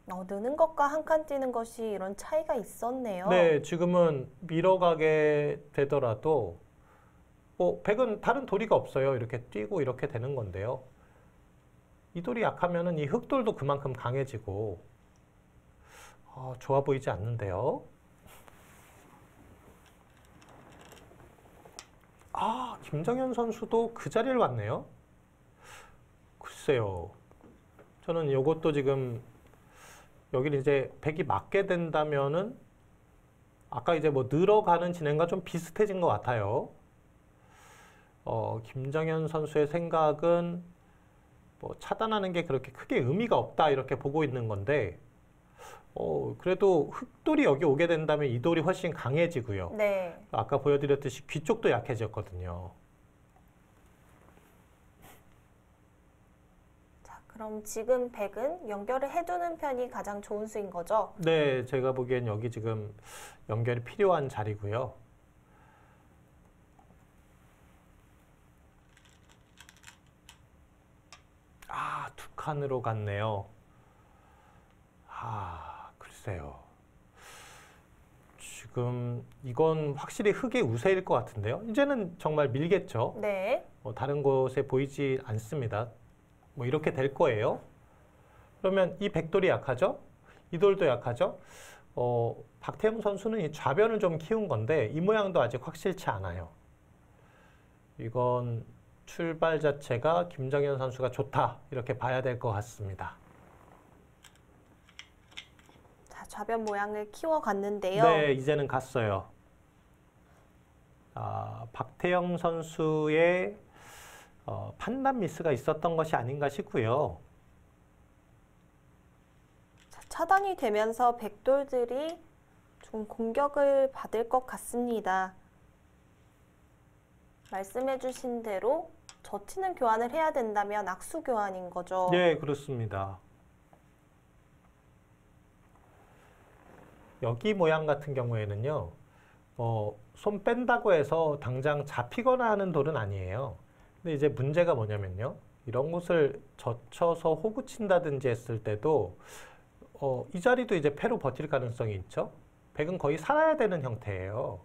느는 것과 한 칸 뛰는 것이 이런 차이가 있었네요. 네, 지금은 밀어가게 되더라도 백은 다른 도리가 없어요. 이렇게 뛰고 이렇게 되는 건데요. 이 돌이 약하면은 이 흑돌도 그만큼 강해지고 좋아 보이지 않는데요. 김정현 선수도 그 자리를 왔네요. 글쎄요. 저는 이것도 지금 여기를 이제 백이 맞게 된다면은 아까 이제 뭐 늘어가는 진행과 좀 비슷해진 것 같아요. 김정현 선수의 생각은 뭐 차단하는 게 그렇게 크게 의미가 없다 이렇게 보고 있는 건데 그래도 흑돌이 여기 오게 된다면 이 돌이 훨씬 강해지고요. 네. 아까 보여드렸듯이 귀 쪽도 약해졌거든요. 자, 그럼 지금 백은 연결을 해두는 편이 가장 좋은 수인 거죠? 네, 제가 보기엔 여기 지금 연결이 필요한 자리고요. 두 칸으로 갔네요. 글쎄요. 지금 이건 확실히 흙의 우세일 것 같은데요. 이제는 정말 밀겠죠. 네. 다른 곳에 보이지 않습니다. 뭐 이렇게 될 거예요. 그러면 이 백돌이 약하죠? 이 돌도 약하죠? 박태영 선수는 이 좌변을 좀 키운 건데 이 모양도 아직 확실치 않아요. 이건 출발 자체가 김정현 선수가 좋다 이렇게 봐야 될 것 같습니다. 자, 좌변 모양을 키워갔는데요. 네, 이제는 갔어요. 박태영 선수의 판단 미스가 있었던 것이 아닌가 싶고요. 자, 차단이 되면서 백돌들이 좀 공격을 받을 것 같습니다. 말씀해주신 대로 젖히는 교환을 해야 된다면 악수 교환인 거죠. 네, 그렇습니다. 여기 모양 같은 경우에는요, 손 뺀다고 해서 당장 잡히거나 하는 돌은 아니에요. 근데 이제 문제가 뭐냐면요, 이런 곳을 젖혀서 호구 친다든지 했을 때도 이 자리도 이제 패로 버틸 가능성이 있죠. 백은 거의 살아야 되는 형태예요.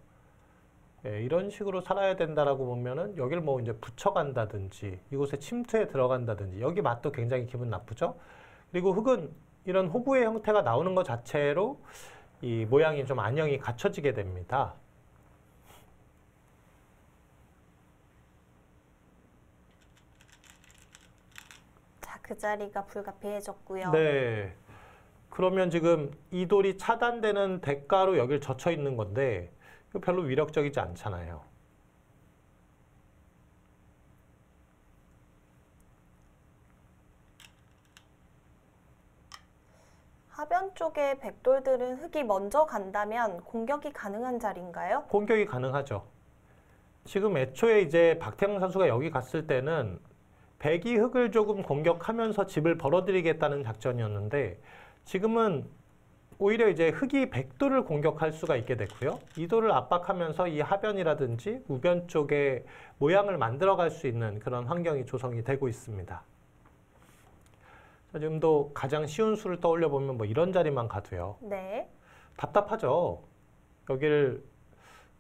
예, 이런 식으로 살아야 된다라고 보면은 여기를 뭐 이제 붙여간다든지 이곳에 침투에 들어간다든지 여기 맛도 굉장히 기분 나쁘죠. 그리고 흙은 이런 호구의 형태가 나오는 것 자체로 이 모양이 좀 안형이 갖춰지게 됩니다. 자, 그 자리가 불가피해졌고요. 네. 그러면 지금 이 돌이 차단되는 대가로 여기를 젖혀 있는 건데 이거 별로 위력적이지 않잖아요. 하변 쪽에 백돌들은 흙이 먼저 간다면 공격이 가능한 자리인가요? 공격이 가능하죠. 지금 애초에 이제 박태영 선수가 여기 갔을 때는 백이 흙을 조금 공격하면서 집을 벌어들이겠다는 작전이었는데 지금은 오히려 이제 흙이 백도를 공격할 수가 있게 되고요. 이도를 압박하면서 이 하변이라든지 우변 쪽에 모양을 만들어갈 수 있는 그런 환경이 조성이 되고 있습니다. 자, 지금도 가장 쉬운 수를 떠올려 보면 뭐 이런 자리만 가도요. 네. 답답하죠. 여기를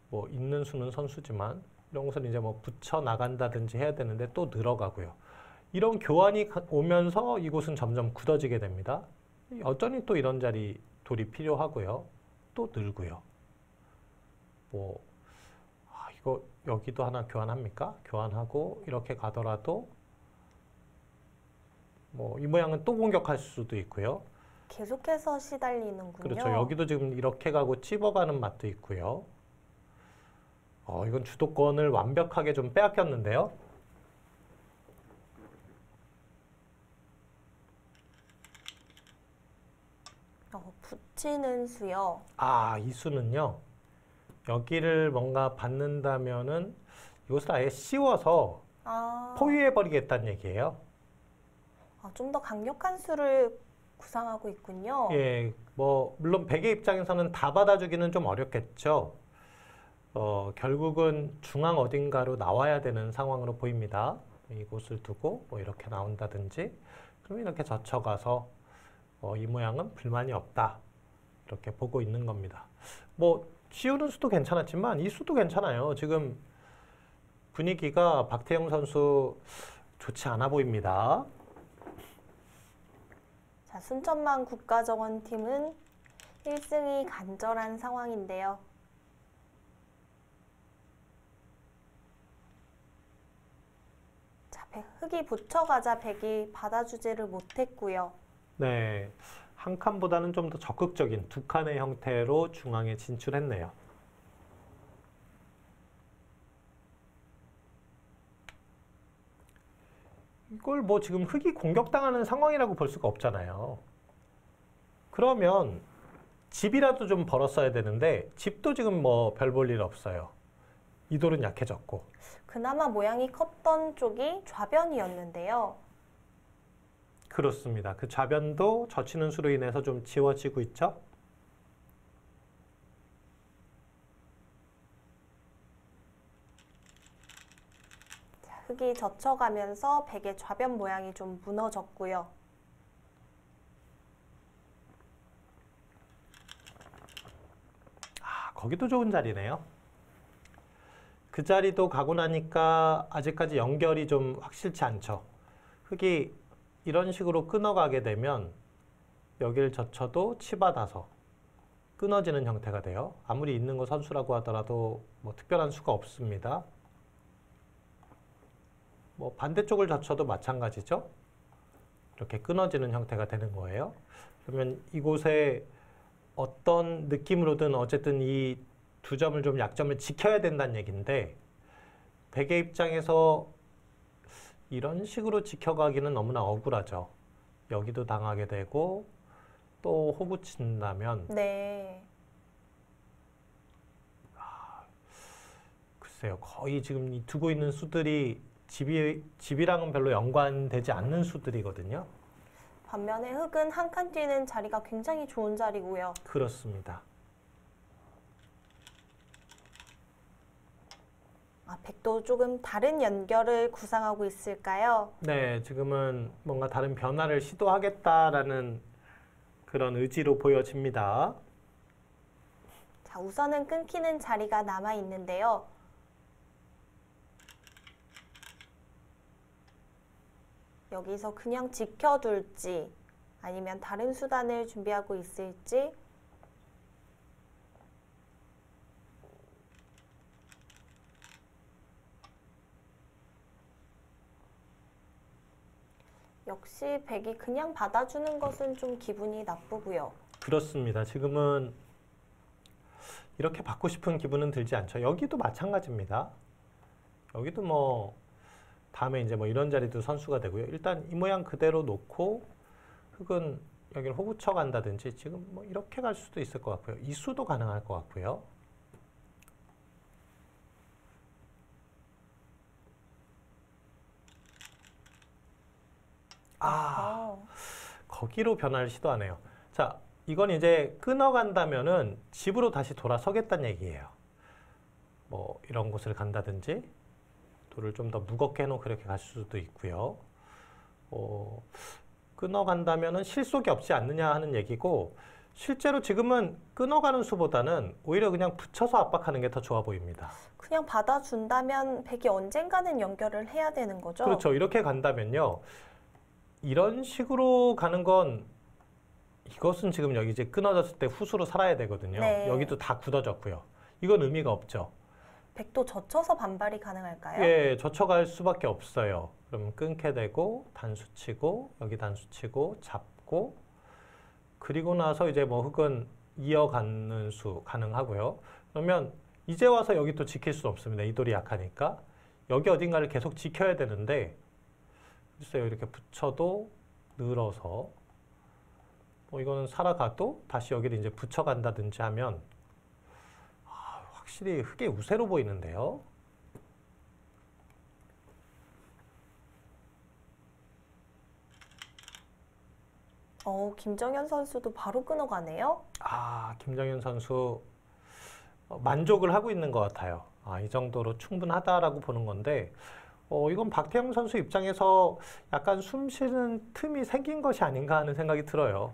뭐 있는 수는 선수지만 이런 것을 이제 뭐 붙여 나간다든지 해야 되는데 또 늘어가고요. 이런 교환이 오면서 이곳은 점점 굳어지게 됩니다. 여전히 또 이런 자리 돌이 필요하고요. 또 늘고요. 뭐 이거 여기도 하나 교환합니까? 교환하고 이렇게 가더라도 뭐 이 모양은 또 공격할 수도 있고요. 계속해서 시달리는군요. 그렇죠. 여기도 지금 이렇게 가고 찝어가는 맛도 있고요. 이건 주도권을 완벽하게 좀 빼앗겼는데요. 붙이는 수요. 이 수는요. 여기를 뭔가 받는다면은 이것을 아예 씌워서 포위해버리겠다는 얘기예요. 좀 더 강력한 수를 구상하고 있군요. 예, 뭐 물론 백의 입장에서는 다 받아주기는 좀 어렵겠죠. 결국은 중앙 어딘가로 나와야 되는 상황으로 보입니다. 이곳을 두고 뭐 이렇게 나온다든지, 그럼 이렇게 젖혀가서 이 모양은 불만이 없다. 이렇게 보고 있는 겁니다. 뭐 씌우는 수도 괜찮았지만 이 수도 괜찮아요. 지금 분위기가 박태영 선수 좋지 않아 보입니다. 자, 순천만 국가정원팀은 1승이 간절한 상황인데요. 자, 흙이 붙여가자 백이 받아주지를 못했고요. 네, 한 칸보다는 좀 더 적극적인 두 칸의 형태로 중앙에 진출했네요. 이걸 뭐 지금 흙이 공격당하는 상황이라고 볼 수가 없잖아요. 그러면 집이라도 좀 벌었어야 되는데 집도 지금 뭐 별 볼 일 없어요. 이 돌은 약해졌고. 그나마 모양이 컸던 쪽이 좌변이었는데요. 그렇습니다. 그 좌변도 젖히는 수로 인해서 좀 지워지고 있죠. 흙이 젖혀가면서 백의 좌변 모양이 좀 무너졌고요. 거기도 좋은 자리네요. 그 자리도 가고 나니까 아직까지 연결이 좀 확실치 않죠. 흙이 이런 식으로 끊어가게 되면 여기를 젖혀도 치받아서 끊어지는 형태가 돼요. 아무리 있는 거 선수라고 하더라도 뭐 특별한 수가 없습니다. 뭐 반대쪽을 젖혀도 마찬가지죠. 이렇게 끊어지는 형태가 되는 거예요. 그러면 이곳에 어떤 느낌으로든 어쨌든 이 두 점을 좀 약점을 지켜야 된다는 얘기인데, 백의 입장에서 이런 식으로 지켜가기는 너무나 억울하죠. 여기도 당하게 되고 또 호구 친다면 네. 글쎄요, 거의 지금 이 두고 있는 수들이 집이랑은 별로 연관되지 않는 수들이거든요. 반면에 흙은 한 칸 뛰는 자리가 굉장히 좋은 자리고요. 그렇습니다. 백도 조금 다른 연결을 구상하고 있을까요? 네, 지금은 뭔가 다른 변화를 시도하겠다라는 그런 의지로 보여집니다. 자, 우선은 끊기는 자리가 남아 있는데요. 여기서 그냥 지켜둘지 아니면 다른 수단을 준비하고 있을지. 역시 백이 그냥 받아주는 것은 좀 기분이 나쁘고요. 그렇습니다. 지금은 이렇게 받고 싶은 기분은 들지 않죠. 여기도 마찬가지입니다. 여기도 뭐 다음에 이제 뭐 이런 자리도 선수가 되고요. 일단 이 모양 그대로 놓고 흙은 여기를 호구쳐 간다든지 지금 뭐 이렇게 갈 수도 있을 것 같고요. 이 수도 가능할 것 같고요. 거기로 변화를 시도하네요. 자, 이건 이제 끊어간다면은 집으로 다시 돌아서겠다는 얘기예요. 뭐 이런 곳을 간다든지 돌을 좀 더 무겁게 해놓고 그렇게 갈 수도 있고요. 끊어간다면은 실속이 없지 않느냐 하는 얘기고, 실제로 지금은 끊어가는 수보다는 오히려 그냥 붙여서 압박하는 게 더 좋아 보입니다. 그냥 받아준다면 백이 언젠가는 연결을 해야 되는 거죠? 그렇죠. 이렇게 간다면요. 이런 식으로 가는 건, 이것은 지금 여기 이제 끊어졌을 때 후수로 살아야 되거든요. 네. 여기도 다 굳어졌고요. 이건 의미가 없죠. 백도 젖혀서 반발이 가능할까요? 예, 젖혀갈 수밖에 없어요. 그럼 끊게 되고 단수 치고 여기 단수 치고 잡고, 그리고 나서 이제 뭐 흙은 이어가는 수 가능하고요. 그러면 이제 와서 여기 또 지킬 수 없습니다. 이 돌이 약하니까. 여기 어딘가를 계속 지켜야 되는데, 글쎄요, 이렇게 붙여도 늘어서, 뭐 이거는 살아가도 다시 여기를 이제 붙여간다든지 하면, 확실히 흙의 우세로 보이는데요. 김정현 선수도 바로 끊어가네요. 김정현 선수 만족을 하고 있는 것 같아요. 이 정도로 충분하다라고 보는 건데, 이건 박태영 선수 입장에서 약간 숨 쉬는 틈이 생긴 것이 아닌가 하는 생각이 들어요.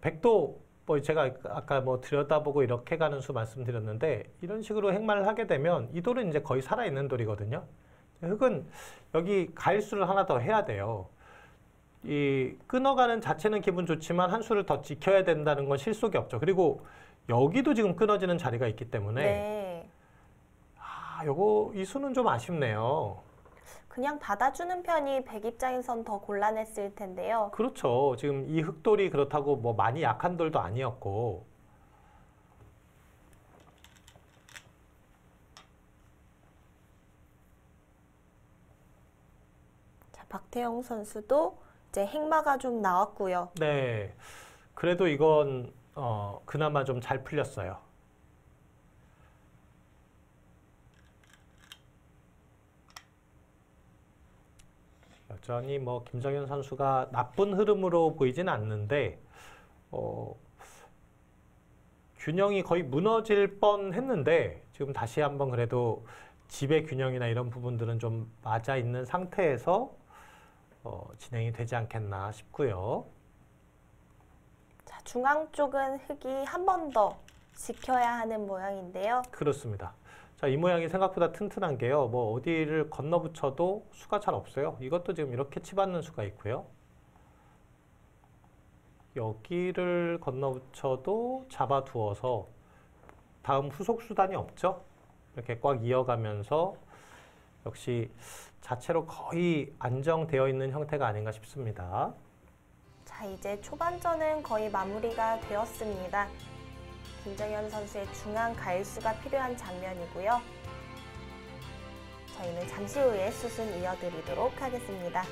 백도 뭐 제가 아까 뭐 들여다보고 이렇게 가는 수 말씀드렸는데, 이런 식으로 행마를 하게 되면 이 돌은 이제 거의 살아있는 돌이거든요. 흙은 여기 가일수를 하나 더 해야 돼요. 이 끊어가는 자체는 기분 좋지만 한 수를 더 지켜야 된다는 건 실속이 없죠. 그리고 여기도 지금 끊어지는 자리가 있기 때문에 네. 이 수는 좀 아쉽네요. 그냥 받아주는 편이 백 입장에선 더 곤란했을 텐데요. 그렇죠. 지금 이 흙돌이 그렇다고 뭐 많이 약한 돌도 아니었고. 자, 박태영 선수도 이제 행마가 좀 나왔고요. 네. 그래도 이건 그나마 좀 잘 풀렸어요. 여전히 뭐 김정현 선수가 나쁜 흐름으로 보이진 않는데, 균형이 거의 무너질 뻔 했는데, 지금 다시 한번 그래도 집의 균형이나 이런 부분들은 좀 맞아 있는 상태에서 진행이 되지 않겠나 싶고요. 자, 중앙 쪽은 흙이 한 번 더 지켜야 하는 모양인데요. 그렇습니다. 자, 이 모양이 생각보다 튼튼한 게요. 뭐 어디를 건너붙여도 수가 잘 없어요. 이것도 지금 이렇게 치받는 수가 있고요. 여기를 건너붙여도 잡아두어서 다음 후속 수단이 없죠. 이렇게 꽉 이어가면서 역시 자체로 거의 안정되어 있는 형태가 아닌가 싶습니다. 자, 이제 초반전은 거의 마무리가 되었습니다. 김정현 선수의 중앙 가일수가 필요한 장면이고요. 저희는 잠시 후에 수순 이어드리도록 하겠습니다.